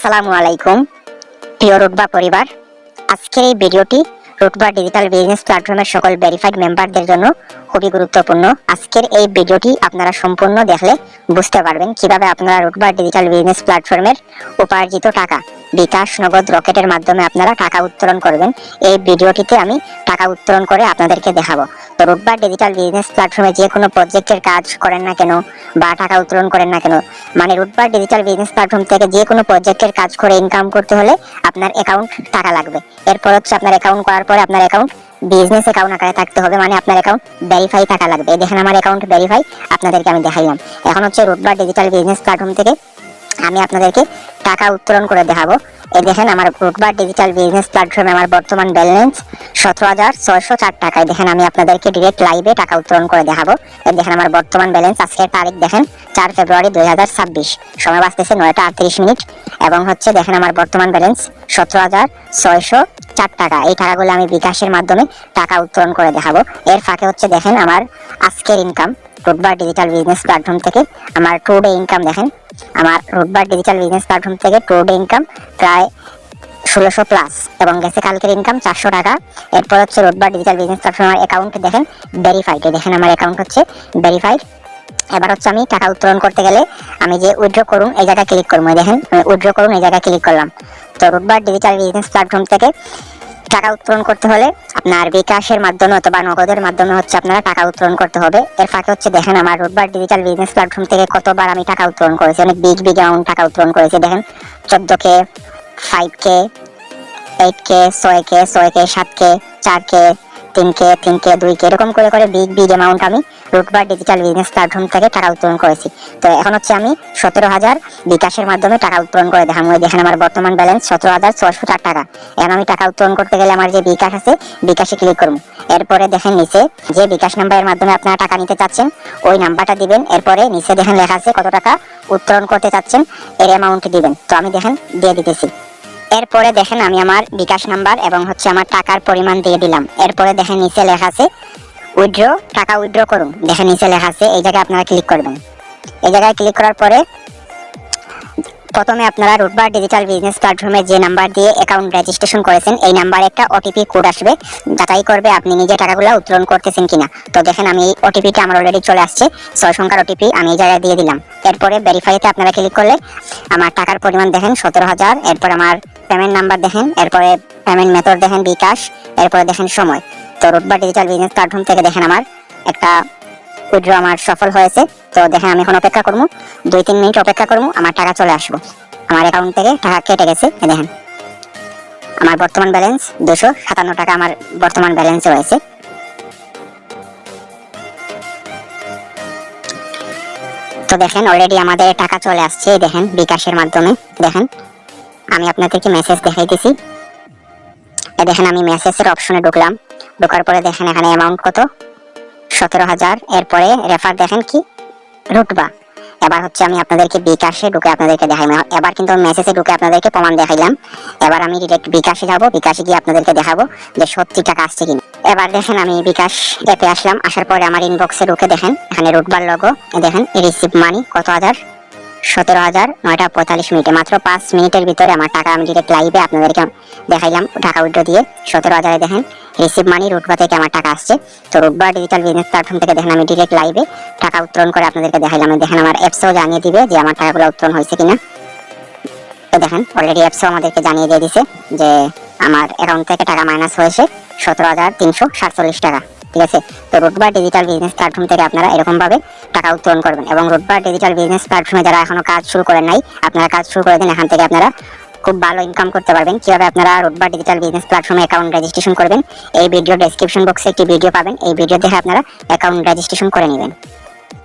আসসালামু আলাইকুম প্রিয় রুটবা পরিবার। আজকের এই ভিডিওটি রুটবা ডিজিটাল বিজনেস প্ল্যাটফর্মের সকল ভেরিফাইড মেম্বারদের জন্য খুবই গুরুত্বপূর্ণ। আজকের এই ভিডিওটি আপনারা সম্পূর্ণ দেখলে বুঝতে পারবেন কিভাবে আপনারা রুটবা ডিজিটাল বিজনেস প্ল্যাটফর্মের উপার্জিত টাকা বিকাশ, নগদ, রকেটের মাধ্যমে আপনারা টাকা উত্তোলন করবেন। এই ভিডিওটিতে আমি টাকা উত্তোলন করে আপনাদেরকে দেখাবো। তো রুটবা ডিজিটাল বিজনেস প্ল্যাটফর্মে যে কোনো প্রজেক্টের কাজ করেন না কেন বা টাকা উত্তোলন করেন না কেন, মানে রুটবা ডিজিটাল বিজনেস প্ল্যাটফর্ম থেকে যে কোনো প্রজেক্টের কাজ করে ইনকাম করতে হলে আপনার অ্যাকাউন্ট টাকা লাগবে। এরপর হচ্ছে আপনার অ্যাকাউন্ট করার পরে আপনার অ্যাকাউন্ট বিজনেস অ্যাকাউন্ট আকারে থাকতে হবে, মানে আপনার অ্যাকাউন্ট ভেরিফাই টাকা লাগবে। দেখেন আমার অ্যাকাউন্ট ভেরিফাই, আপনাদেরকে আমি দেখাইলাম। এখন হচ্ছে রুটবা ডিজিটাল বিজনেস প্ল্যাটফর্ম থেকে আমি আপনাদেরকে টাকা উত্তোলন করে দেখাবো। এই দেখেন আমার রুটবা ডিজিটাল বিজনেস প্ল্যাটফর্মে আমার বর্তমান ব্যালেন্স 17,604 টাকায়। দেখেন আমি আপনাদেরকে ডিরেক্ট লাইভে টাকা উত্তোলন করে দেখাবো। এই দেখেন আমার বর্তমান ব্যালেন্স, আজকের তারিখ দেখেন 4 ফেব্রুয়ারি 2026, সময় বাজতেছে 9টা 38 মিনিট। এবং হচ্ছে দেখেন আমার বর্তমান ব্যালেন্স 17,604 টাকা। এই টাকাগুলো আমি বিকাশের মাধ্যমে টাকা উত্তোলন করে দেখাবো। এর ফাঁকে হচ্ছে দেখেন আমার আজকের ইনকাম রুটবা ডিজিটাল বিজনেস প্ল্যাটফর্ম থেকে আমার টু ডে ইনকাম। দেখেন আমার রুটবা ডিজিটাল বিজনেস প্ল্যাটফর্ম থেকে টু ডে ইনকাম প্রায় 1600 প্লাস, এবং গেছে কালকের ইনকাম 400 টাকা। এরপর হচ্ছে রুটবা ডিজিটাল বিজনেস প্ল্যাটফর্মের অ্যাকাউন্ট দেখেন ভেরিফাইড। দেখেন আমার অ্যাকাউন্ট হচ্ছে ভেরিফাইড। এবার হচ্ছে আমি টাকা উত্তোলন করতে গেলে আমি যে উইথড্র করুন এই জায়গায় ক্লিক করবো। দেখেন উইথড্র করুন এই জায়গায় ক্লিক করলাম। তো রুটবা ডিজিটাল বিজনেস প্ল্যাটফর্ম থেকে টাকা উত্তোলন করতে হলে আপনার বিকাশের মাধ্যমে অথবা নগদের মাধ্যমে হচ্ছে আপনারা টাকা উত্তোলন করতে হবে। এর ফাঁকে হচ্ছে দেখেন আমার রুটবা ডিজিটাল বিজনেস প্ল্যাটফর্ম থেকে কতবার আমি টাকা উত্তোলন করেছি, অনেক বিগ অ্যামাউন্ট টাকা উত্তোলন করেছি। দেখেন 14K, 5K, 8K, 6K, 7K, 4K, 3K, 2K, এরকম করে বিগ অ্যামাউন্ট আমি রুটবা ডিজিটাল বিজনেস প্ল্যাটফর্ম থেকে টাকা উত্তোলন করেছি। তো এখন হচ্ছে আমি 17,000 বিকাশের মাধ্যমে টাকা উত্তোলন করে দেখাবো। দেখেন আমার বর্তমান ব্যালেন্স 17,604 টাকা। এখন আমি টাকা উত্তোলন করতে গেলে আমার যে বিকাশ আছে বিকাশে ক্লিক করবো। এরপরে দেখেন নিচে যে বিকাশ নাম্বারের মাধ্যমে আপনারা টাকা নিতে চাচ্ছেন ওই নাম্বারটা দিবেন। এরপরে নিচে দেখেন লেখা আছে কত টাকা উত্তোলন করতে চাচ্ছেন, এর অ্যামাউন্ট দিবেন। তো আমি দেখেন দিয়ে দিতেছি। এরপরে দেখেন আমি আমার বিকাশ নাম্বার এবং হচ্ছে আমার টাকার পরিমাণ দিয়ে দিলাম। এরপরে দেখেন নিচে লেখা আছে উইথড্র, টাকা উইথড্র করুন। দেখেন নিচে লেখা আছে, এই জায়গায় আপনারা ক্লিক করবেন। এই জায়গায় ক্লিক করার পরে প্রথমে আপনারা রুটবা ডিজিটাল বিজনেস প্ল্যাটফর্মে যে নাম্বার দিয়ে অ্যাকাউন্ট রেজিস্ট্রেশন করেছেন এই নাম্বারে একটা ওটিপি কোড আসবে, যাচাই করবে আপনি নিজে টাকাগুলো উত্তোলন করতেছেন কিনা। তো দেখেন আমি এই ওটিপিটা আমার অলরেডি চলে আসছে, 6 সংখ্যার ওটিপি আমি এই জায়গায় দিয়ে দিলাম। এরপরে ভেরিফাইতে আপনারা ক্লিক করলে আমার টাকার পরিমাণ দেখেন 17,000। এরপর আমার পেমেন্ট নাম্বার দেখেন, এরপরে পেমেন্ট মেথড দেখেন বিকাশ, এরপরে দেখেন সময়। তো রুটবা ডিজিটাল বিজনেস প্ল্যাটফর্ম থেকে দেখেন আমার একটা উইথড্র আমার সফল হয়েছে। তো দেখেন আমি এখন অপেক্ষা করবো, 2-3 মিনিট অপেক্ষা করবো, আমার টাকা চলে আসবো। আমার অ্যাকাউন্ট থেকে টাকা কেটে গেছে। দেখেন আমার বর্তমান ব্যালেন্স 257 টাকা আমার বর্তমান ব্যালেন্স রয়েছে। তো দেখেন অলরেডি আমাদের টাকা চলে আসছে দেখেন বিকাশের মাধ্যমে। দেখেন আমি আপনাদেরকে মেসেজ দেখাইতেছি। দেখেন আমি মেসেজের অপশনে ঢুকলাম, ঢোকার পরে দেখেন এখানে অ্যামাউন্ট কত 17,000। এরপরে রেফার দেখেন কি রুটবা। এবার হচ্ছে আমি আপনাদেরকে বিকাশে ঢুকে আপনাদেরকে দেখাইলাম। এবার কিন্তু মেসেজে ঢুকে আপনাদেরকে প্রমাণ দেখাইলাম। এবার আমি ডিরেক্ট বিকাশে যাবো, বিকাশে গিয়ে আপনাদেরকে দেখাবো যে সত্যি টাকা আসছে কিনা। এবার দেখেন আমি বিকাশ অ্যাপে আসলাম, আসার পরে আমার ইনবক্সে ঢুকে দেখেন এখানে রুটবার লোগো। দেখেন রিসিভ মানি কত হাজার, 17,000 9টা 45 মিনিটে, মাত্র 5 মিনিটের ভিতরে আমার টাকা আমি ডিরেক্ট লাইভে আপনাদেরকে দেখাইলাম টাকা উইথড্র দিয়ে 17,000। দেখেন রিসিভ মানি রুটবা থেকে আমার টাকা আসছে। তো রুটবা ডিজিটাল বিজনেস প্ল্যাটফর্ম থেকে দেখেন আমি ডিরেক্ট লাইভে টাকা উত্তোলন করে আপনাদেরকে দেখাইলাম। দেখেন আমার অ্যাপসও জানিয়ে দিবে যে আমার টাকাগুলো উত্তোলন হয়েছে কিনা। তো দেখেন অলরেডি অ্যাপসও আমাদেরকে জানিয়ে দিয়ে দিছে যে আমার অ্যাকাউন্ট থেকে টাকা মাইনাস হয়েছে 17,347 টাকা। ঠিক আছে। তো রুটবা ডিজিটাল বিজনেস প্ল্যাটফর্ম থেকে আপনারা এরকম ভাবে টাকা উত্তোলন করবেন। এবং রুটবা ডিজিটাল বিজনেস প্ল্যাটফর্মে যারা এখনো কাজ শুরু করেন নাই আপনারা কাজ শুরু করে দিন, এখান থেকে আপনারা খুব ভালো ইনকাম করতে পারবেন। কিভাবে আপনারা রুটবা ডিজিটাল বিজনেস প্ল্যাটফর্মে অ্যাকাউন্ট রেজিস্ট্রেশন করবেন এই ভিডিও ডেসক্রিপশন বক্সে একটি ভিডিও পাবেন, এই ভিডিও দেখে আপনারা অ্যাকাউন্ট রেজিস্ট্রেশন করে নেবেন।